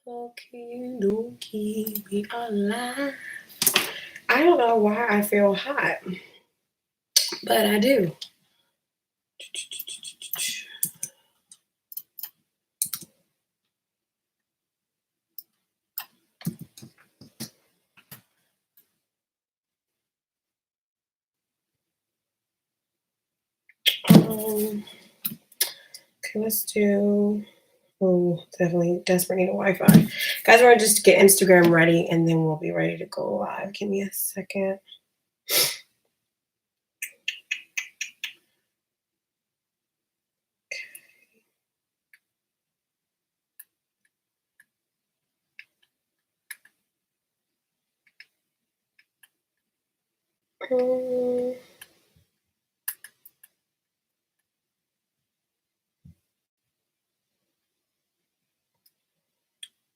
Okay, dokie, we are live. I don't know why I feel hot, but I do. Okay, let's do. Oh, definitely desperate need a Wi-Fi. Guys, we're gonna just get Instagram ready, and then we'll be ready to go live. Give me a second.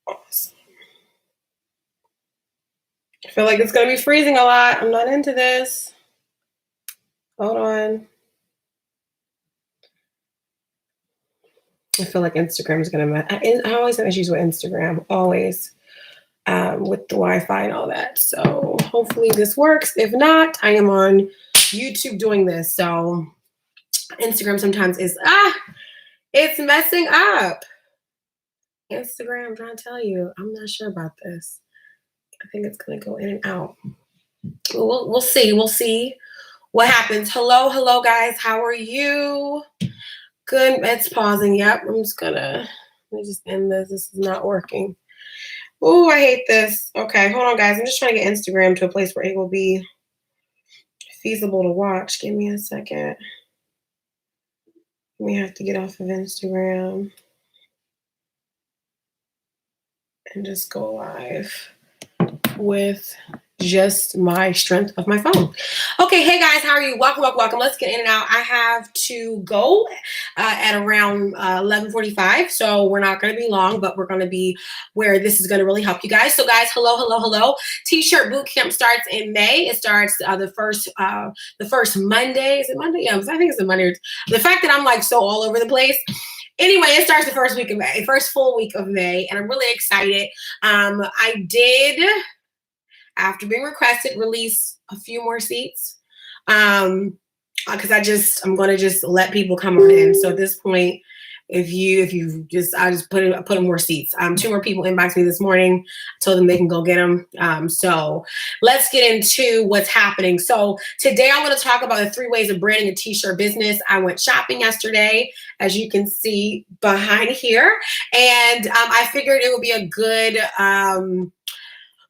Awesome. I feel like it's gonna be freezing a lot. I'm not into this. Hold on. I feel like Instagram is gonna. I always have issues with Instagram. Always. With the Wi-Fi and all that. So hopefully this works. If not, I am on YouTube doing this. So Instagram sometimes is, it's messing up. Instagram, I'm trying to tell you, I'm not sure about this. I think it's going to go in and out. We'll see. We'll see what happens. Hello, guys. How are you? Good. It's pausing. Yep. Let me just end this. This is not working. Oh, I hate this. Okay, hold on, guys. I'm just trying to get Instagram to a place where it will be feasible to watch. Give me a second. We have to get off of Instagram and just go live with just my strength of my phone. Okay, hey guys, how are you? Welcome. Let's get in and out. I have to go at around 11:45, so we're not going to be long, but we're going to be where this is going to really help you guys. So guys, hello. T-shirt boot camp starts in May. It starts the first Monday. Is it Monday? Yeah, I think it's a Monday. The fact that I'm like so all over the place. Anyway, it starts the first week of May, first full week of May, and I'm really excited. I did, after being requested, release a few more seats because I'm going to just let people come on in. So at this point, I just put in more seats. 2 more people inboxed me this morning, told them they can go get them. So let's get into what's happening. So today I want to talk about the 3 ways of branding a t-shirt business. I went shopping yesterday, as you can see behind here, and I figured it would be a good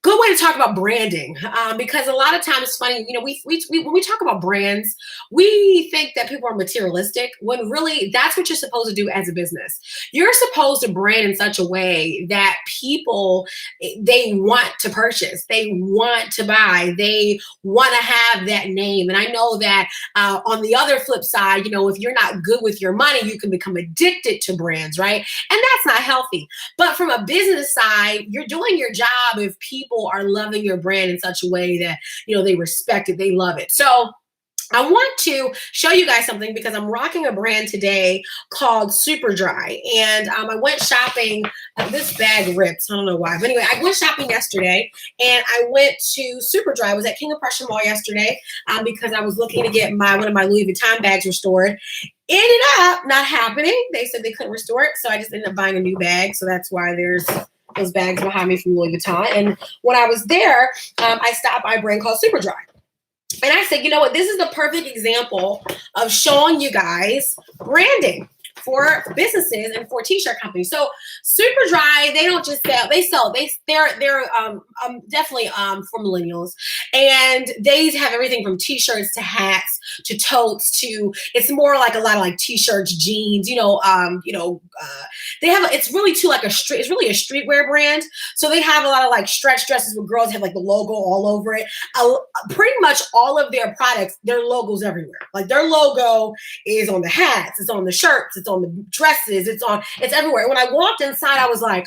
way to talk about branding, because a lot of times it's funny, when we talk about brands, we think that people are materialistic when really that's what you're supposed to do as a business. You're supposed to brand in such a way that people, they want to purchase, they want to buy, they want to have that name. And I know that on the other flip side, if you're not good with your money, you can become addicted to brands, right? And that's not healthy. But from a business side, you're doing your job if people are loving your brand in such a way that, they respect it, they love it. So I want to show you guys something because I'm rocking a brand today called Super Dry. And I went shopping. This bag rips. I don't know why. But anyway, I went shopping yesterday and I went to Super Dry. I was at King of Prussia Mall yesterday because I was looking to get one of my Louis Vuitton bags restored. Ended up not happening. They said they couldn't restore it. So I just ended up buying a new bag. So that's why there's those bags behind me from Louis Vuitton. And when I was there, I stopped by a brand called Super Dry. And I said, you know what? This is the perfect example of showing you guys branding for businesses and for t-shirt companies. So Super Dry, they don't just sell, they're definitely for millennials, and they have everything from t-shirts to hats to totes to, it's more like a lot of like t-shirts, jeans, they have, it's really it's really a streetwear brand. So they have a lot of like stretch dresses where girls have like the logo all over it. Pretty much all of their products, their logos everywhere. Like their logo is on the hats, it's on the shirts, it's on the dresses, it's everywhere. When I walked inside, I was like,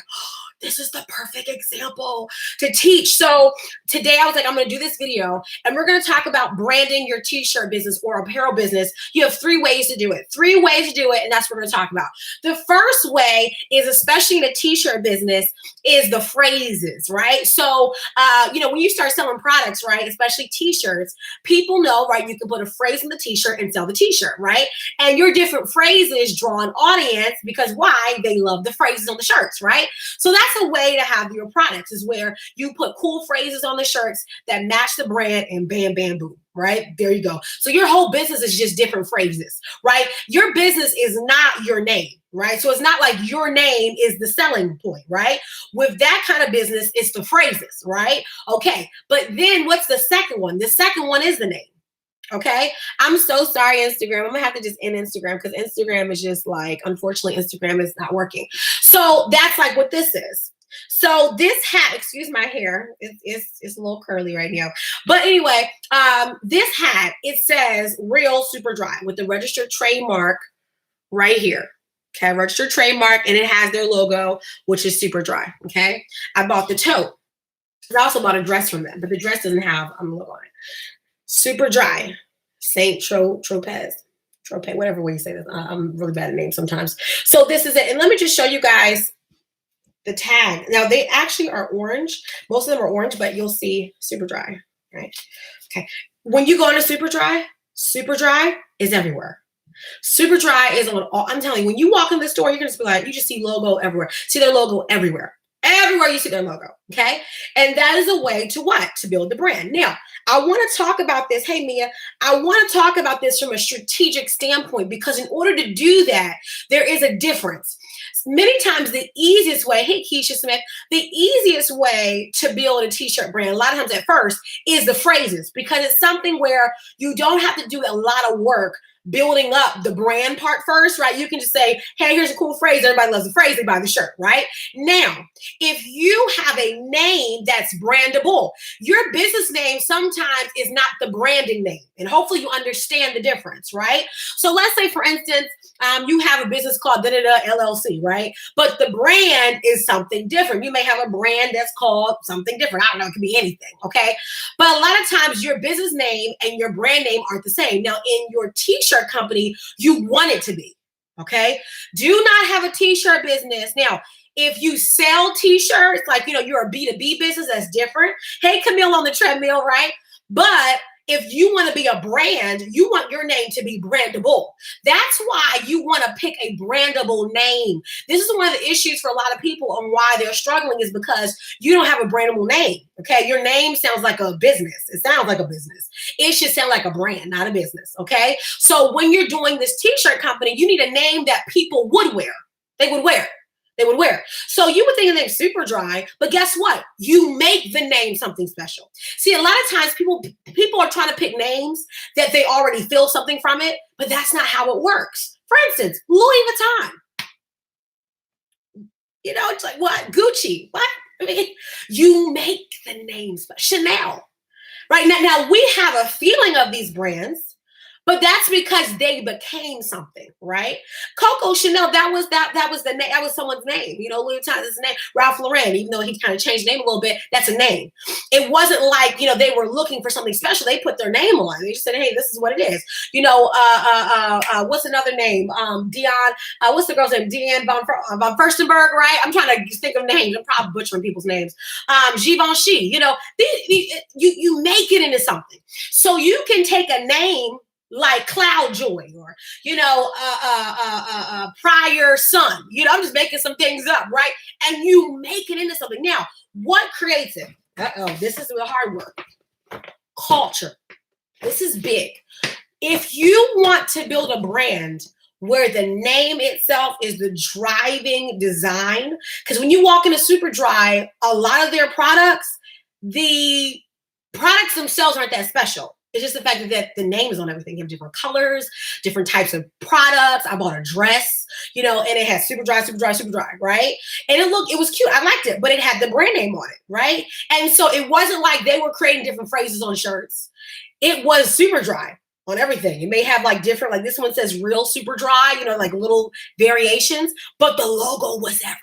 this is the perfect example to teach. So today I was like, I'm going to do this video and we're going to talk about branding your t-shirt business or apparel business. You have 3 ways to do it. 3 ways to do it. And that's what we're going to talk about. The first way is, especially in a t-shirt business, is the phrases, right? So, when you start selling products, right, especially t-shirts, people know, right, you can put a phrase in the t-shirt and sell the t-shirt, right? And your different phrases draw an audience because why? They love the phrases on the shirts, right? So that's a way to have your products, is where you put cool phrases on the shirts that match the brand and bam, bam, boom. Right? There you go. So your whole business is just different phrases, right? Your business is not your name, right? So it's not like your name is the selling point, right? With that kind of business, it's the phrases, right? Okay. But then what's the second one? The second one is the name. Okay. I'm so sorry, Instagram. I'm gonna have to just end Instagram because Instagram is just like, unfortunately, Instagram is not working. So that's like what this is. So this hat, excuse my hair, it's a little curly right now. But anyway, this hat, it says Real Super Dry with the registered trademark right here. Okay, registered trademark, and it has their logo, which is Super Dry. Okay, I bought the tote. I also bought a dress from them, but the dress doesn't have a logo on it. Super Dry, Saint Tropez, whatever way you say this. I'm really bad at names sometimes. So this is it, and let me just show you guys the tag. Now they actually are orange. Most of them are orange, but you'll see Super Dry, right? Okay. When you go into Super Dry is everywhere. Super Dry is on all. I'm telling you, when you walk in the store, you're gonna just be like, you just see logo everywhere. See their logo everywhere. Everywhere you see their logo. Okay. And that is a way to what? To build the brand. Now, I want to talk about this. Hey, Mia, I want to talk about this from a strategic standpoint, because in order to do that, there is a difference. Many times the easiest way, hey, Keisha Smith, the easiest way to build a t-shirt brand, a lot of times at first, is the phrases, because it's something where you don't have to do a lot of work building up the brand part first, right? You can just say, hey, here's a cool phrase. Everybody loves the phrase. They buy the shirt, right? Now, if you have a name that's brandable, your business name sometimes is not the branding name. And hopefully you understand the difference, right? So let's say, for instance, you have a business called da-da-da LLC, right? But the brand is something different. You may have a brand that's called something different. I don't know. It could be anything, okay? But a lot of times your business name and your brand name aren't the same. Now, in your t-shirt company, you want it to be, okay? Do not have a t-shirt business. Now, if you sell t-shirts, like, you're a B2B business, that's different. Hey, Camille on the treadmill, right? But if you want to be a brand, you want your name to be brandable. That's why you want to pick a brandable name. This is one of the issues for a lot of people on why they're struggling, is because you don't have a brandable name. Okay. Your name sounds like a business. It sounds like a business. It should sound like a brand, not a business. Okay. So when you're doing this t-shirt company, you need a name that people would wear. They would wear. So you would think the name Super Dry, but guess what? You make the name something special. See, a lot of times people are trying to pick names that they already feel something from it, but that's not how it works. For instance, Louis Vuitton. It's like, what? Gucci. What? I mean, you make the name special. Chanel. Right? Now we have a feeling of these brands, but that's because they became something, right? Coco Chanel, that was the name. That was someone's name. Louis Vuitton is a name. Ralph Lauren, even though he kind of changed the name a little bit, that's a name. It wasn't like, they were looking for something special. They put their name on. They just said, hey, this is what it is. What's another name? Dion. What's the girl's name? Deanne von Furstenberg, right? I'm trying to think of names. I'm probably butchering people's names. Givenchy. You make it into something. So you can take a name like Cloud Joy, or Prior Sun. I'm just making some things up, right? And you make it into something. Now, what creates it? This is the hard work. Culture. This is big. If you want to build a brand where the name itself is the driving design, because when you walk into Super Dry, a lot of their products, the products themselves aren't that special. It's just the fact that the name is on everything. You have different colors, different types of products. I bought a dress, and it had Super Dry, right? And it was cute. I liked it, but it had the brand name on it, right? And so it wasn't like they were creating different phrases on shirts. It was Super Dry on everything. You may have like different, like this one says Real Super Dry, like little variations, but the logo was everywhere.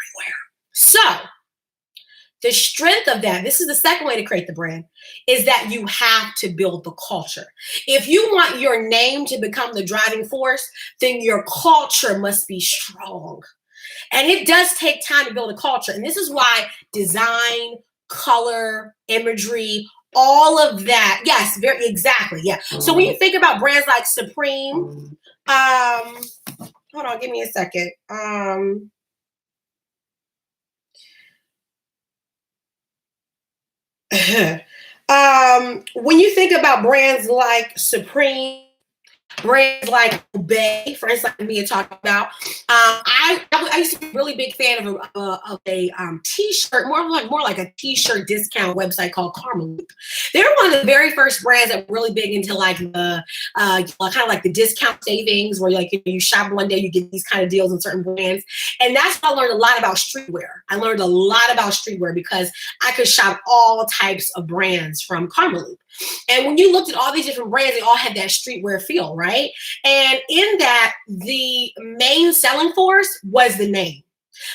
So The strength of that, this is the second way to create the brand, is that you have to build the culture. If you want your name to become the driving force, then your culture must be strong. And it does take time to build a culture. And this is why design, color, imagery, all of that. Yes, very exactly. Yeah. So when you think about brands like Supreme, hold on, give me a second. When you think about brands like Supreme, brands like Obey, friends like me are talking about. I used to be a really big fan of a t-shirt, more like a t-shirt discount website called Karma Loop. They were one of the very first brands that were really big into like the kind of like the discount savings, where like you shop one day, you get these kind of deals in certain brands. And that's how I learned a lot about streetwear. I learned a lot about streetwear because I could shop all types of brands from Karma Loop. And when you looked at all these different brands, they all had that streetwear feel, right? And in that, the main selling force was the name.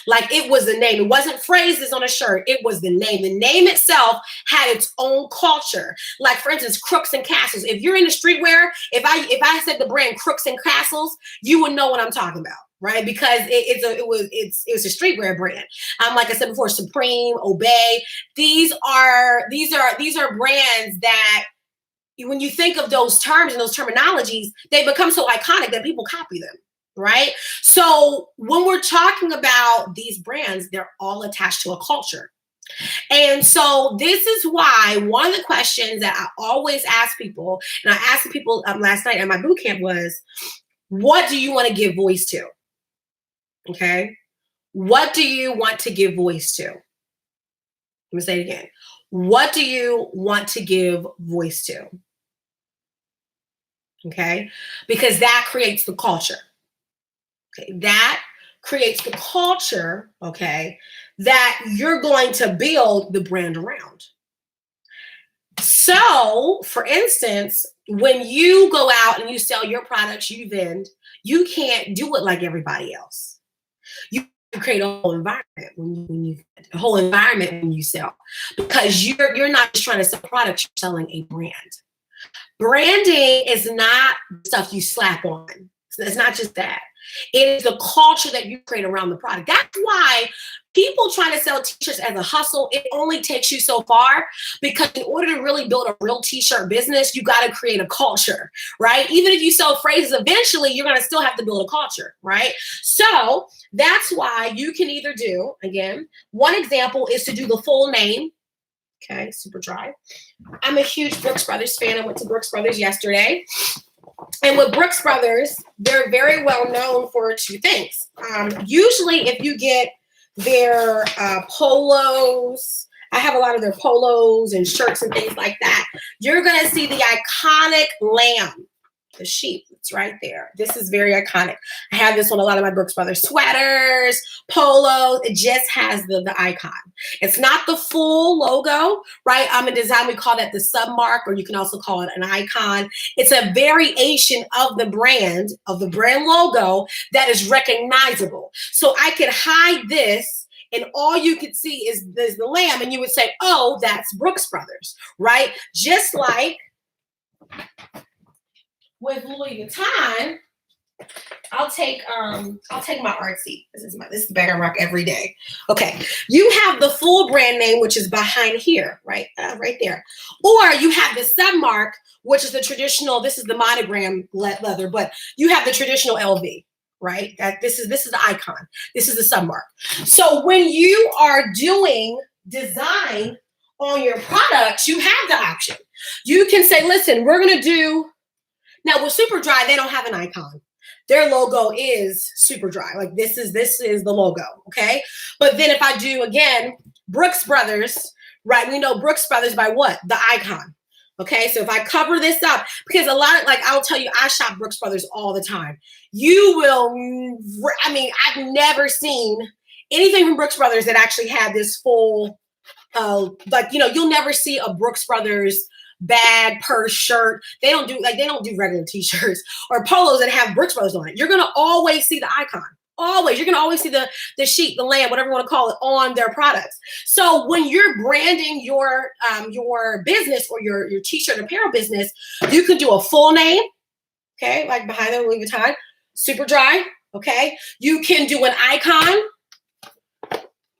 Like, it was the name. It wasn't phrases on a shirt. It was the name. The name itself had its own culture. Like, for instance, Crooks and Castles. If you're into streetwear, if I said the brand Crooks and Castles, you would know what I'm talking about, right? Because it's a streetwear brand. Like I said before, Supreme, Obey. These are brands that, when you think of those terms and those terminologies, they become so iconic that people copy them, right? So when we're talking about these brands, they're all attached to a culture. And so this is why one of the questions that I always ask people, and I asked the people last night at my boot camp, was, what do you want to give voice to? Okay. What do you want to give voice to? Let me say it again. What do you want to give voice to? Okay. Because that creates the culture. Okay. That creates the culture, okay, that you're going to build the brand around. So, for instance, when you go out and you sell your products, you vend, you can't do it like everybody else. You create a whole environment when you sell, because you're not just trying to sell products, you're selling a brand. Branding is not stuff you slap on. It's not just that. It is the culture that you create around the product. That's why people trying to sell t-shirts as a hustle, it only takes you so far, because in order to really build a real t-shirt business, you got to create a culture, right? Even if you sell phrases, eventually you're going to still have to build a culture, right? So that's why you can either do, again, one example is to do the full name. Okay, super dry. I'm a huge Brooks Brothers fan. I went to Brooks Brothers yesterday. And with Brooks Brothers, they're very well known for two things. Usually, if you get their polos, I have a lot of their polos and shirts and things like that, you're going to see the iconic lamb, the sheep. It's right there. This is very iconic. I have this on a lot of my Brooks Brothers sweaters, polos. It just has the icon. It's not the full logo, right? In design, we call that the submark, or you can also call it an icon. It's a variation of the brand logo that is recognizable. So I could hide this, and all you could see is the lamb, and you would say, oh, that's Brooks Brothers, right? Just like with Louis Vuitton, I'll take my artsy. This is the bag I rock every day. Okay, you have the full brand name, which is behind here, right, right there, or you have the submark, which is the traditional. This is the monogram leather, but you have the traditional LV, right? This is the icon. This is the submark. So when you are doing design on your products, you have the option. You can say, listen, we're gonna do. Now with Superdry, they don't have an icon. Their logo is Superdry. Like this is the logo, okay? But then if I do, again, Brooks Brothers, right? We know Brooks Brothers by what? The icon, okay? So if I cover this up, because a lot of, like, I'll tell you, I shop Brooks Brothers all the time. You will, I've never seen anything from Brooks Brothers that actually had this full, you'll never see a Brooks Brothers bag, purse, shirt. They don't do regular t-shirts or polos that have Brooks Brothers on it. You're going to always see the icon, Always, you're gonna always see the sheep, the lamb, whatever you want to call it, on their products. So when you're branding your business or your t-shirt apparel business, you can do a full name, okay, like behind the Louis Vuitton, super dry, okay. You can do an icon,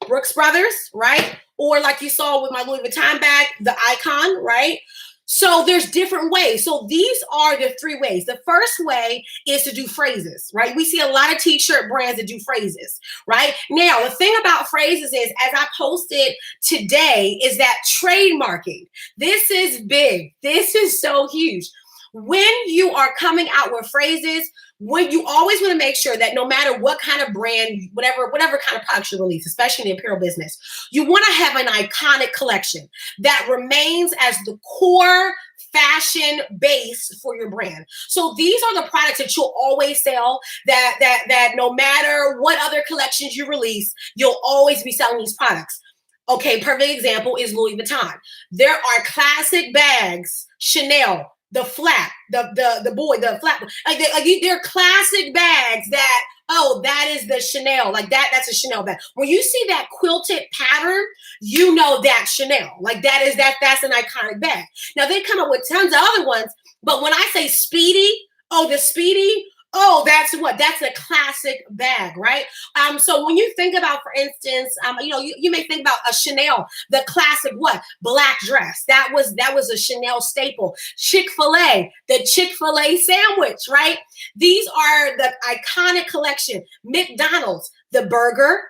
Brooks Brothers, right? Or like you saw with my Louis Vuitton bag, the icon, right? So there's different ways. So these are the three ways. The first way is to do phrases, right? We see a lot of t-shirt brands that do phrases, right? Now, the thing about phrases is, as I posted today, is that trademarking. This is big. This is so huge. When you are coming out with phrases, when you always want to make sure that no matter what kind of brand, whatever kind of products you release, especially in the apparel business, you want to have an iconic collection that remains as the core fashion base for your brand. So these are the products that you'll always sell, that no matter what other collections you release, you'll always be selling these products. Okay, perfect example is Louis Vuitton. There are classic bags, Chanel, the flap, the flap, they're classic bags that, oh, that is the Chanel, like that's a Chanel bag. When you see that quilted pattern, you know that's Chanel. Like that's an iconic bag. Now they come up with tons of other ones, but when I say Speedy, oh, the Speedy, oh, that's a classic bag, right? So when you think about, for instance, you may think about a Chanel, the classic black dress. That was a Chanel staple. Chick-fil-A, the Chick-fil-A sandwich, right? These are the iconic collection. McDonald's, the burger,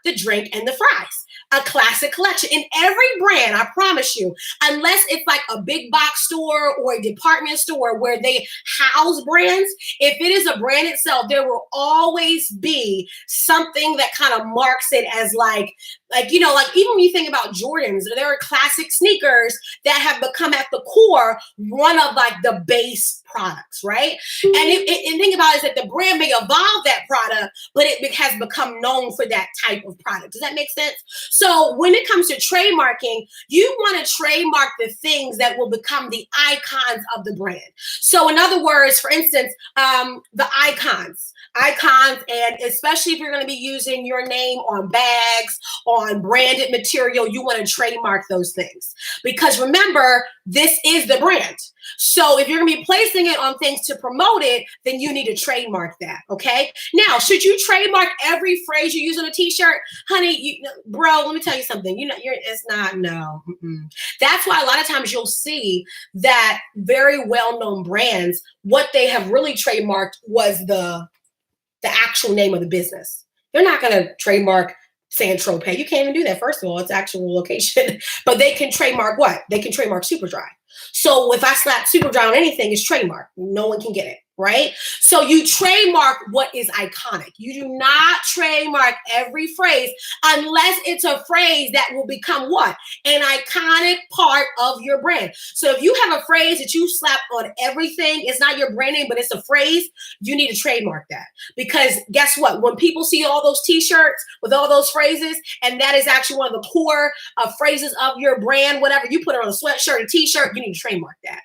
the drink, and the fries. A classic collection in every brand, I promise you, unless it's like a big box store or a department store where they house brands. If it is a brand itself, there will always be something that kind of marks it as like even when you think about Jordans, there are classic sneakers that have become at the core one of like the base products, right? And think about it, is that the brand may evolve that product, but it has become known for that type of product. Does that make sense? So when it comes to trademarking, you want to trademark the things that will become the icons of the brand. So in other words, for instance, the icons, and especially if you're going to be using your name on bags, on branded material, you want to trademark those things. Because remember, this is the brand. So if you're going to be placing it on things to promote it, then you need to trademark that, okay? Now, should you trademark every phrase you use on a t-shirt? Honey, bro, let me tell you something. It's not, no. That's why a lot of times you'll see that very well-known brands, what they have really trademarked was the actual name of the business. They're not going to trademark Saint-Tropez. You can't even do that. First of all, it's actual location, but they can trademark what? They can trademark Superdry. So if I slap Superdry on anything, it's trademark. No one can get it, right? So you trademark what is iconic. You do not trademark every phrase unless it's a phrase that will become what? An iconic part of your brand. So if you have a phrase that you slap on everything, it's not your brand name, but it's a phrase, you need to trademark that. Because guess what? When people see all those t-shirts with all those phrases, and that is actually one of the core phrases of your brand, whatever, you put it on a sweatshirt, a t-shirt, you need to trademark that.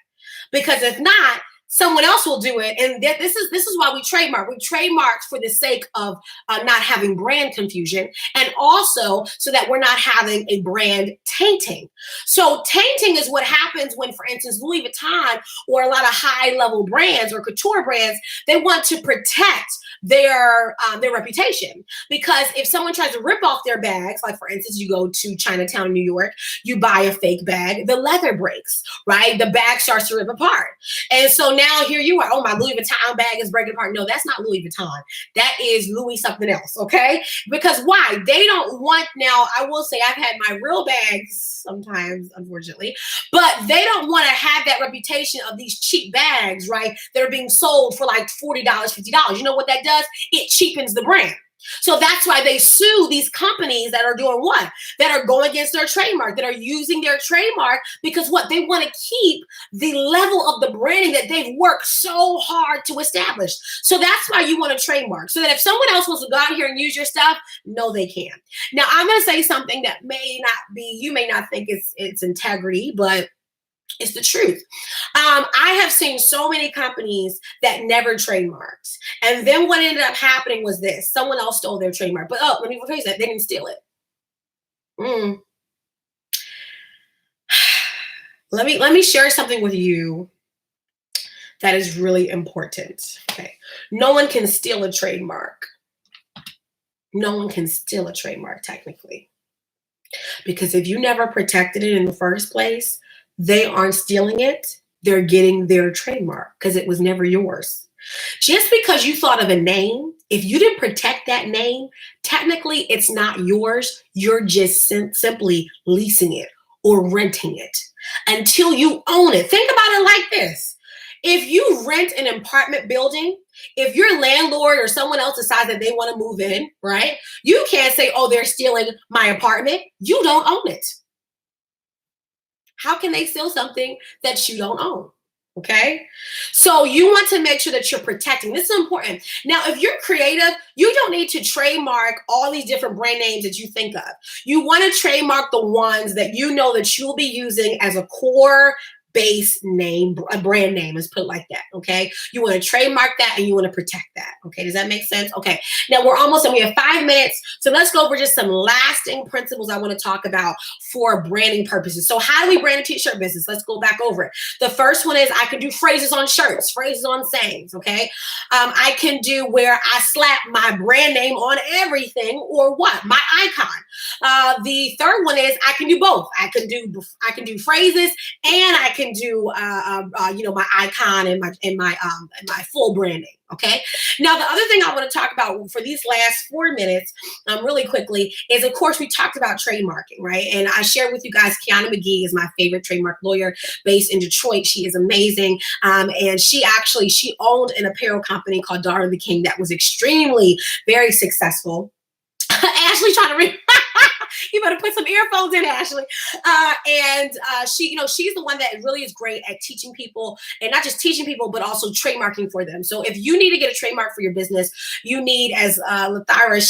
Because if not, someone else will do it. And this is why we trademark. We trademark for the sake of not having brand confusion, and also so that we're not having a brand tainting. So tainting is what happens when, for instance, Louis Vuitton or a lot of high-level brands or couture brands, they want to protect their reputation. Because if someone tries to rip off their bags, like for instance, you go to Chinatown, New York, you buy a fake bag, the leather breaks, right? The bag starts to rip apart. And so now here you are, oh, my Louis Vuitton bag is breaking apart. No, that's not Louis Vuitton. That is Louis something else, okay? Because why? They don't want, now I will say I've had my real bags sometimes, unfortunately, but they don't want to have that reputation of these cheap bags, right? That are being sold for like $40, $50. You know what that does? It cheapens the brand. So that's why they sue these companies that are doing what? That are going against their trademark, that are using their trademark, because what? They want to keep the level of the branding that they've worked so hard to establish. So that's why you want to trademark, so that if someone else wants to go out here and use your stuff, no, they can. Now, I'm going to say something that may not be, you may not think it's integrity, but It's the truth. I have seen so many companies that never trademarked. And then what ended up happening was this. Someone else stole their trademark. But let me rephrase that. They didn't steal it. Mm. Let me share something with you that is really important. Okay. No one can steal a trademark. No one can steal a trademark technically. Because if you never protected it in the first place, they aren't stealing it. They're getting their trademark because it was never yours. Just because you thought of a name, if you didn't protect that name, technically it's not yours. You're just simply leasing it or renting it until you own it. Think about it like this. If you rent an apartment building, if your landlord or someone else decides that they want to move in, right? You can't say, oh, they're stealing my apartment. You don't own it. How can they steal something that you don't own? Okay. So you want to make sure that you're protecting. This is important. Now, if you're creative, you don't need to trademark all these different brand names that you think of. You want to trademark the ones that you know that you'll be using as a core base name, a brand name, let's put it like that. Okay. You want to trademark that and you want to protect that. Okay. Does that make sense? Okay. Now we're almost done. We have 5 minutes. So let's go over just some lasting principles I want to talk about for branding purposes. So how do we brand a t-shirt business? Let's go back over it. The first one is I can do phrases on shirts, phrases on sayings. Okay. I can do where I slap my brand name on everything or what? My icon. The third one is I can do both. I can do phrases and I can do my icon and my full branding. Okay. Now the other thing I want to talk about for these last 4 minutes, really quickly, is of course we talked about trademarking, right? And I shared with you guys Kiana McGee is my favorite trademark lawyer based in Detroit. She is amazing, and she owned an apparel company called Daughter of the King that was extremely very successful. Ashley trying to read. You better put some earphones in, Ashley. And she's the one that really is great at teaching people, and not just teaching people, but also trademarking for them. So if you need to get a trademark for your business, you need, as Lathyra,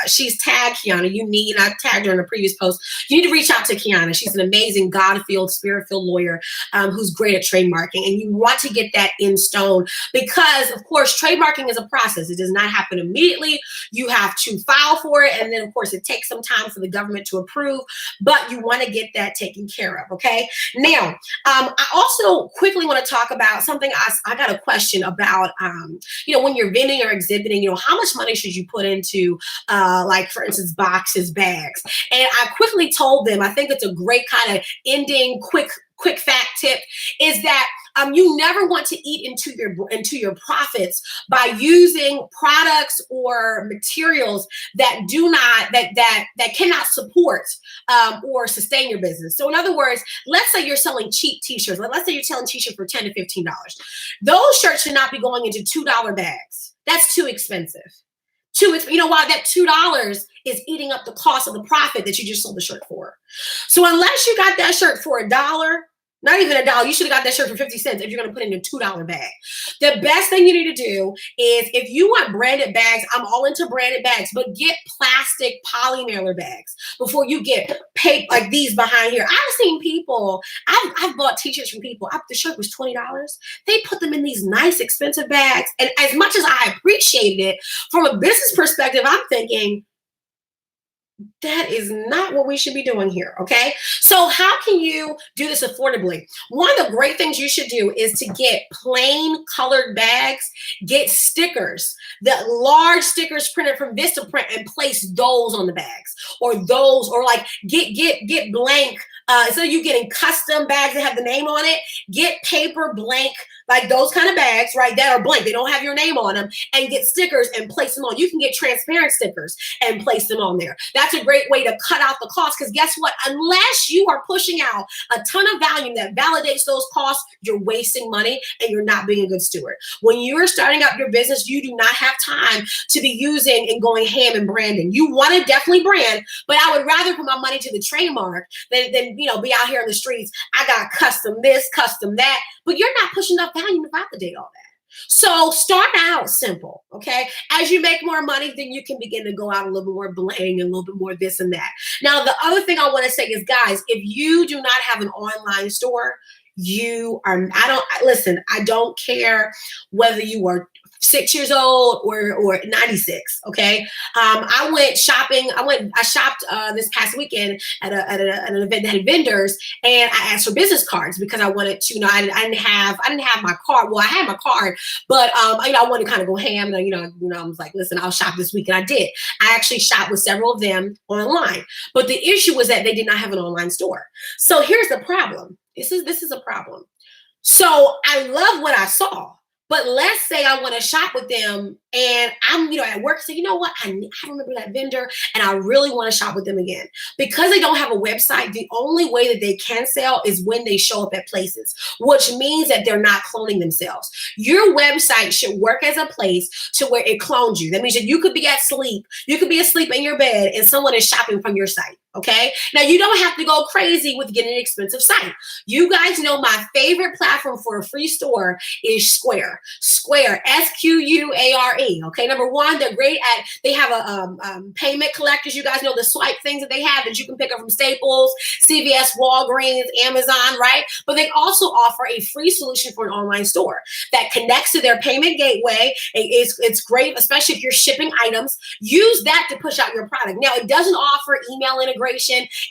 she's tagged Kiana. I tagged her in a previous post. You need to reach out to Kiana. She's an amazing God-filled, Spirit-filled lawyer who's great at trademarking, and you want to get that in stone because, of course, trademarking is a process. It does not happen immediately. You have to file for it, and then, of course, it takes some time for the government to approve, but you want to get that taken care of. Okay. Now, I also quickly want to talk about something I got a question about, when you're vending or exhibiting, how much money should you put into, like for instance, boxes, bags? And I quickly told them, I think it's a great kind of ending quick fact tip is that you never want to eat into your profits by using products or materials that cannot support or sustain your business. So in other words, let's say you're selling cheap t-shirts. Let's say you're selling t-shirts for $10 to $15. Those shirts should not be going into $2 bags. That's too expensive. You know why? That $2 is eating up the cost of the profit that you just sold the shirt for. So unless you got that shirt for $1, not even $1, you should have got that shirt for 50 cents if you're going to put it in a $2 bag. The best thing you need to do is if you want branded bags, I'm all into branded bags, but get plastic poly mailer bags before you get paper like these behind here. I've seen people, I've bought t-shirts from people. The shirt was $20. They put them in these nice expensive bags. And as much as I appreciated it, from a business perspective, I'm thinking, that is not what we should be doing here, okay? So how can you do this affordably? One of the great things you should do is to get plain colored bags, get stickers, the large stickers printed from Vistaprint and place those on the bags or like get blank. So you're getting custom bags that have the name on it, get paper blank, like those kind of bags, right? That are blank. They don't have your name on them, and get stickers and place them on. You can get transparent stickers and place them on there. That's a great way to cut out the cost because guess what? Unless you are pushing out a ton of volume that validates those costs, you're wasting money and you're not being a good steward. When you're starting up your business, you do not have time to be using and going ham and branding. You want to definitely brand, but I would rather put my money to the trademark than be out here in the streets. I got custom this, custom that, but you're not pushing enough value to validate all that. So start out simple, okay? As you make more money, then you can begin to go out a little bit more bling and a little bit more this and that. Now, the other thing I want to say is, guys, if you do not have an online store, listen, I don't care whether you are 6 years old or 96. Okay. I shopped this past weekend at an event that had vendors, and I asked for business cards because I wanted to, I didn't have my card. Well, I had my card, but I wanted to kind of go ham, and I was like, listen, I'll shop this week. And I did. I actually shopped with several of them online, but the issue was that they did not have an online store. So here's the problem. This is a problem. So I love what I saw. But let's say I want to shop with them and I'm, at work, say, you know what? I remember that vendor and I really want to shop with them again. Because they don't have a website, the only way that they can sell is when they show up at places, which means that they're not cloning themselves. Your website should work as a place to where it clones you. That means that you could be asleep. You could be asleep in your bed and someone is shopping from your site. Okay. Now you don't have to go crazy with getting an expensive site. You guys know my favorite platform for a free store is Square. Square, Square. Okay. Number one, they're great at, they have a payment collectors. You guys know the swipe things that they have that you can pick up from Staples, CVS, Walgreens, Amazon, right? But they also offer a free solution for an online store that connects to their payment gateway. It's great, especially if you're shipping items. Use that to push out your product. Now, it doesn't offer email integration.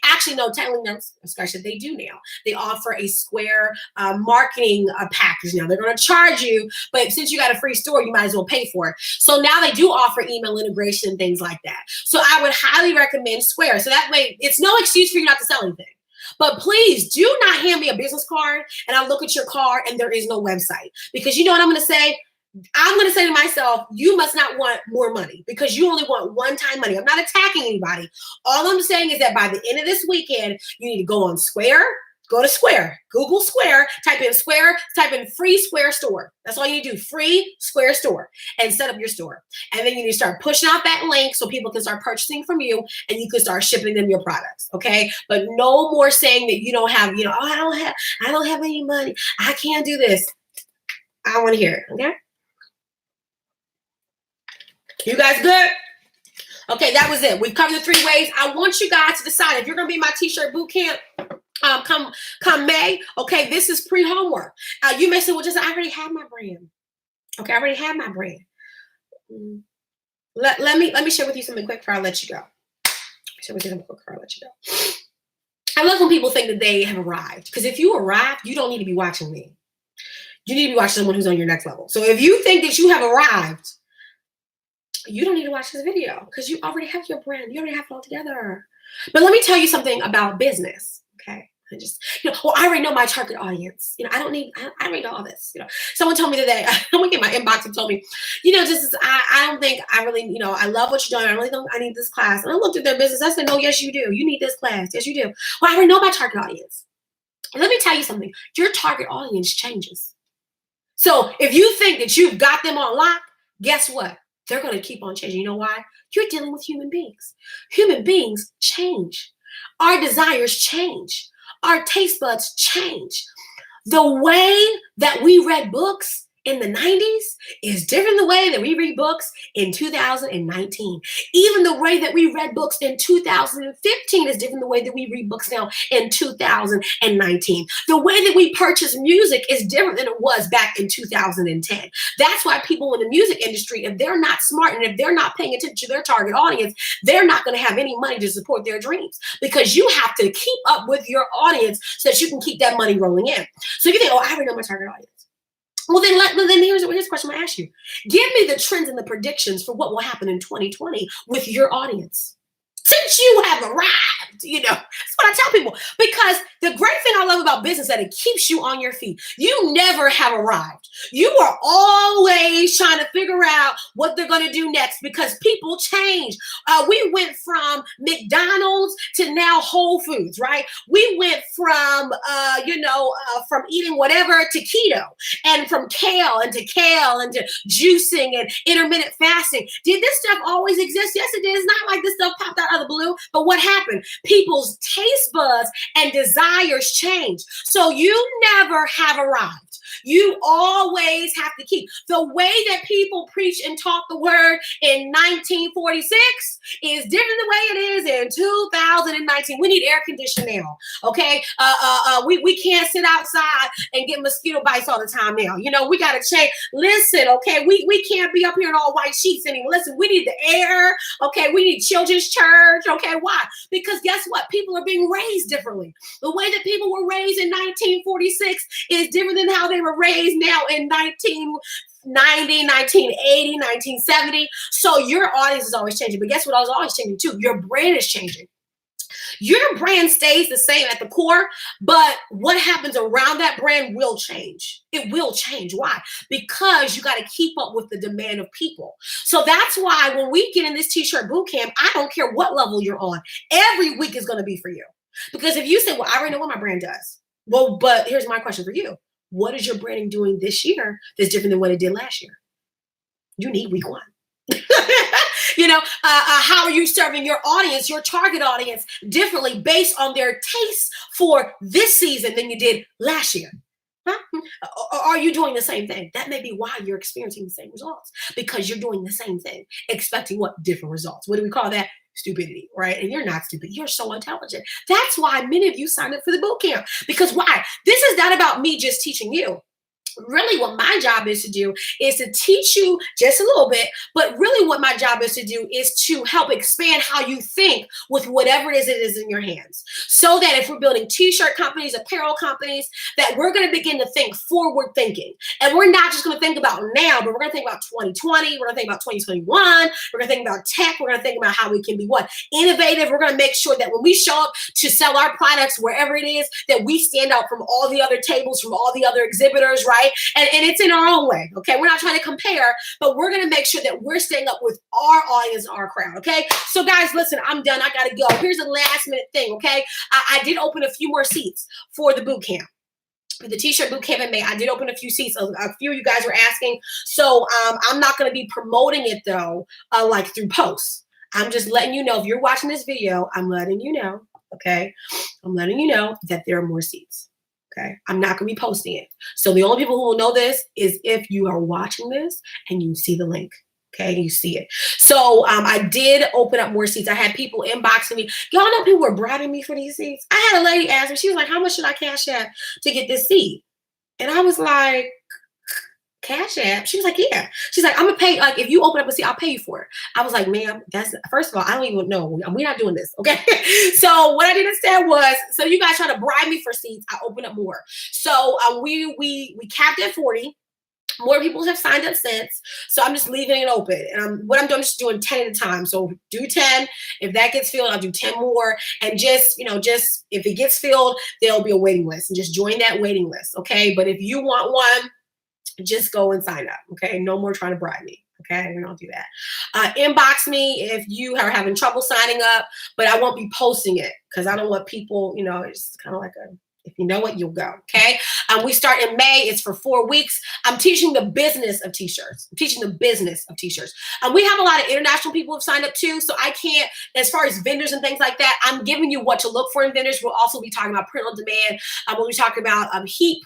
Actually, no, telling them, especially they do now. They offer a Square marketing package. Now they're going to charge you, but since you got a free store, you might as well pay for it. So now they do offer email integration and things like that. So I would highly recommend Square. So that way, it's no excuse for you not to sell anything. But please do not hand me a business card and I look at your card and there is no website. Because you know what I'm going to say? I'm going to say to myself, you must not want more money because you only want one-time money. I'm not attacking anybody. All I'm saying is that by the end of this weekend, you need to go on Square, go to Square, Google Square, type in free Square store. That's all you need to do, free Square store, and set up your store. And then you need to start pushing out that link so people can start purchasing from you and you can start shipping them your products. Okay. But no more saying that you don't have, I don't have any money. I can't do this. I want to hear it. Okay. You guys good? Okay, that was it. We've covered the 3 ways. I want you guys to decide if you're going to be in my t-shirt boot camp come May. Okay, this is pre-homework. You may say, well, just I already have my brand. Okay, I already have my brand. Let me share with you something quick before I let you go. I love when people think that they have arrived, because if you arrived, you don't need to be watching me. You need to be watching someone who's on your next level. So if you think that you have arrived, you don't need to watch this video because you already have your brand. You already have it all together. But let me tell you something about business. Okay. I already know my target audience. I already know all this. Someone told me today, someone came in my inbox and told me, I don't think I really, I love what you're doing. I really don't, I need this class. And I looked at their business. I said, no, yes, you do. You need this class. Yes, you do. Well, I already know my target audience. And let me tell you something. Your target audience changes. So if you think that you've got them on lock, guess what? They're going to keep on changing. You know why? You're dealing with human beings. Human beings change. Our desires change. Our taste buds change. The way that we read books in the 90s is different the way that we read books in 2019. Even the way that we read books in 2015 is different the way that we read books now in 2019. The way that we purchase music is different than it was back in 2010. That's why people in the music industry, if they're not smart and if they're not paying attention to their target audience, they're not going to have any money to support their dreams, because you have to keep up with your audience so that you can keep that money rolling in. So you think, oh, I already know my target audience. Well, then here's a question I ask you. Give me the trends and the predictions for what will happen in 2020 with your audience. Since you have arrived, that's what I tell people. Because the great thing I love about business is that it keeps you on your feet. You never have arrived. You are always trying to figure out what they're going to do next, because people change. We went from McDonald's to now Whole Foods, right? We went from, from eating whatever to keto, and from kale and to juicing and intermittent fasting. Did this stuff always exist? Yes, it did. It's not like this stuff popped out of the blue. But what happened? People's taste buds and desires change. So you never have arrived. You always have to keep. The way that people preach and taught the word in 1946 is different the way it is in 2019. We need air conditioning now, okay? We can't sit outside and get mosquito bites all the time now. You know, we got to change. Listen, okay, we can't be up here in all white sheets anymore. Listen, we need the air, okay? We need children's church, okay? Why? Because guess what? People are being raised differently. The way that people were raised in 1946 is different than how they were raised now in 1990, 1980, 1970. So your audience is always changing. But guess what? I was always changing too. Your brand is changing. Your brand stays the same at the core, but what happens around that brand will change. It will change. Why? Because you got to keep up with the demand of people. So that's why when we get in this t-shirt boot camp, I don't care what level you're on. Every week is going to be for you. Because if you say, well, I already know what my brand does. Well, but here's my question for you. What is your branding doing this year that's different than what it did last year? You need week one. You know, how are you serving your audience, your target audience, differently based on their taste for this season than you did last year? Huh? Are you doing the same thing? That may be why you're experiencing the same results, because you're doing the same thing, expecting what? Different results. What do we call that? Stupidity, right? And you're not stupid. You're so intelligent. That's why many of you signed up for the boot camp. Because why? This is not about me just teaching you. Really what my job is to do is to teach you just a little bit, but really what my job is to do is to help expand how you think with whatever it is in your hands. So that if we're building t-shirt companies, apparel companies, that we're going to begin to think forward thinking. And we're not just going to think about now, but we're going to think about 2020. We're going to think about 2021. We're going to think about tech. We're going to think about how we can be what? Innovative. We're going to make sure that when we show up to sell our products wherever it is, that we stand out from all the other tables, from all the other exhibitors, right? And it's in our own way, okay? We're not trying to compare, but we're going to make sure that we're staying up with our audience, our crowd, okay? So guys, listen, I'm done. I got to go. Here's a last minute thing, okay? I did open a few more seats for the boot camp. For the t-shirt boot camp in May, I did open a few seats. A few of you guys were asking. So I'm not going to be promoting it though, like through posts. I'm just letting you know, if you're watching this video, I'm letting you know, okay? I'm letting you know that there are more seats. Okay, I'm not going to be posting it. So the only people who will know this is if you are watching this and you see the link. Okay, you see it. So I did open up more seats. I had people inboxing me. Y'all know people were bribing me for these seats. I had a lady ask me, she was like, how much should I cash out to get this seat? And I was like, Cash App? She was like, yeah. She's like, I'm gonna pay, like, if you open up a seat, I'll pay you for it. I was like, ma'am, that's, first of all, I don't even know. We're not doing this, okay? So what I did instead was, so you guys try to bribe me for seats, I open up more. So we capped at 40. More people have signed up since, so I'm just leaving it open. And what I'm doing is just doing 10 at a time. So do 10. If that gets filled, I'll do 10 more. And just, just if it gets filled, there'll be a waiting list. And just join that waiting list, okay? But if you want one, just go and sign up, okay? No more trying to bribe me, okay? We don't do that. Inbox me if you are having trouble signing up, but I won't be posting it because I don't want people, it's kind of like a, if you know what, you'll go, okay? We start in May. It's for 4 weeks. I'm teaching the business of t-shirts. I'm teaching the business of t-shirts. We have a lot of international people who have signed up too, so I can't, as far as vendors and things like that, I'm giving you what to look for in vendors. We'll also be talking about print on demand. We'll be talking about heat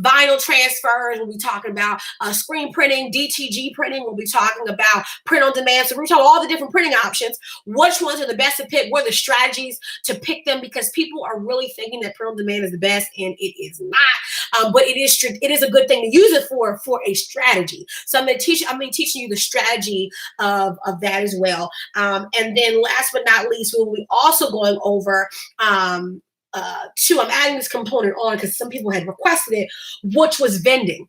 vinyl transfers. We'll be talking about screen printing, DTG printing. We'll be talking about print on demand. So we're talking all the different printing options. Which ones are the best to pick? What are the strategies to pick them? Because people are really thinking that print on demand is the best, and it is not. But it is a good thing to use it for a strategy. So I'm going to be teaching you the strategy of that as well. And then last but not least, we'll be also going over I'm adding this component on because some people had requested it, which was vending.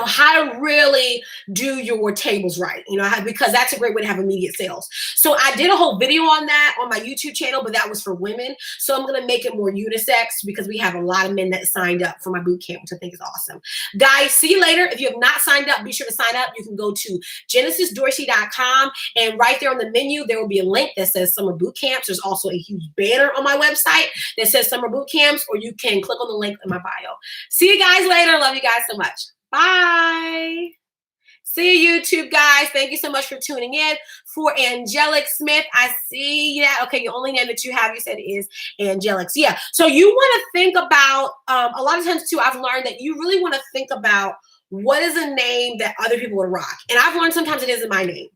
How to really do your tables right, because that's a great way to have immediate sales. So I did a whole video on that on my YouTube channel, but that was for women. So I'm going to make it more unisex because we have a lot of men that signed up for my boot camp, which I think is awesome. Guys, see you later. If you have not signed up, be sure to sign up. You can go to genesisdorsey.com, and right there on the menu, there will be a link that says summer boot camps. There's also a huge banner on my website that says summer boot camps, or you can click on the link in my bio. See you guys later. Love you guys so much. Bye. See you, YouTube guys. Thank you so much for tuning in. For Angelic Smith, I see that. Okay, the only name that you have, you said, is Angelic. So yeah, so you want to think about, a lot of times too, I've learned that you really want to think about what is a name that other people would rock. And I've learned sometimes it isn't my name.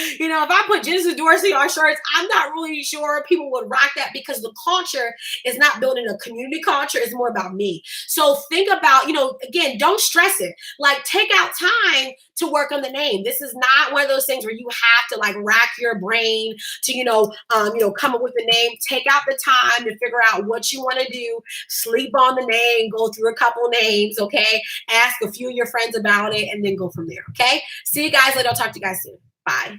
If I put Genesis Dorsey on shirts, I'm not really sure people would rock that because the culture is not building a community culture. It's more about me. So think about, again, don't stress it. Like, take out time to work on the name. This is not one of those things where you have to like rack your brain to, come up with the name. Take out the time to figure out what you want to do. Sleep on the name, go through a couple names, okay? Ask a few of your friends about it and then go from there, okay? See you guys later. I'll talk to you guys soon. Bye.